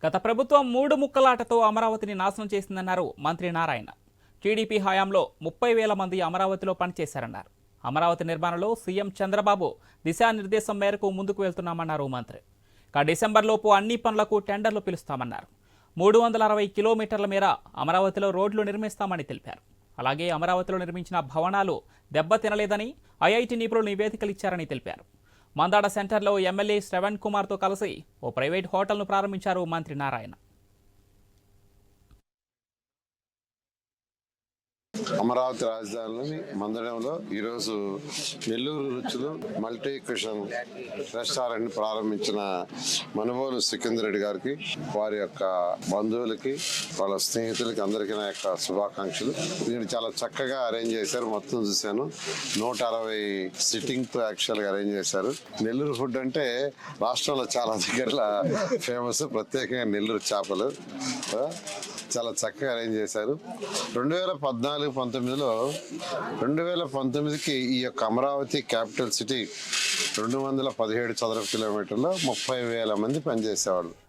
గత ప్రభుత్వం మూడు ముక్కలాటతో అమరావతిని నాశనం చేసిందన్నారు మంత్రి నారాయణ. టీడీపీ హయాంలో 30,000 మంది అమరావతిలో పనిచేశారన్నారు. అమరావతి నిర్మాణంలో సీఎం చంద్రబాబు దిశానిర్దేశం మేరకు ముందుకు వెళ్తున్నామన్నారు మంత్రి. డిసెంబర్లోపు అన్ని పనులకు టెండర్లు పిలుస్తామన్నారు. 360 కిలోమీటర్ల మేర అమరావతిలో రోడ్లు నిర్మిస్తామని తెలిపారు. అలాగే అమరావతిలో నిర్మించిన భవనాలు దెబ్బతినలేదని ఐఐటీ నిపుణులు నివేదికలు ఇచ్చారని తెలిపారు. మందాడ సెంటర్లో ఎమ్మెల్యే శ్రవణ్ కుమార్తో కలిసి ఓ ప్రైవేట్ హోటల్ను ప్రారంభించారు మంత్రి నారాయణ. అమరావతి రాజధానిలోని మందడంలో ఈరోజు నెల్లూరు రుచులు మల్టీ క్యూషన్ రెస్టారెంట్ ప్రారంభించిన మనుబోలు సికిందర్ రెడ్డి గారికి, వారి యొక్క బంధువులకి, వాళ్ళ స్నేహితులకి అందరికీ నా యొక్క శుభాకాంక్షలు. దీన్ని చాలా చక్కగా అరేంజ్ చేశారు. మొత్తం చూశాను. 160 సిట్టింగ్తో యాక్చువల్గా అరేంజ్ చేశారు. నెల్లూరు ఫుడ్ అంటే రాష్ట్రంలో చాలా దగ్గరలో ఫేమస్, ప్రత్యేకంగా నెల్లూరు చేపలు చాలా చక్కగా అరేంజ్ చేశారు. 2019కి ఈ యొక్క అమరావతి క్యాపిటల్ సిటీ 217 చదరపు కిలోమీటర్లో 30,000 మంది పనిచేసేవాళ్ళు.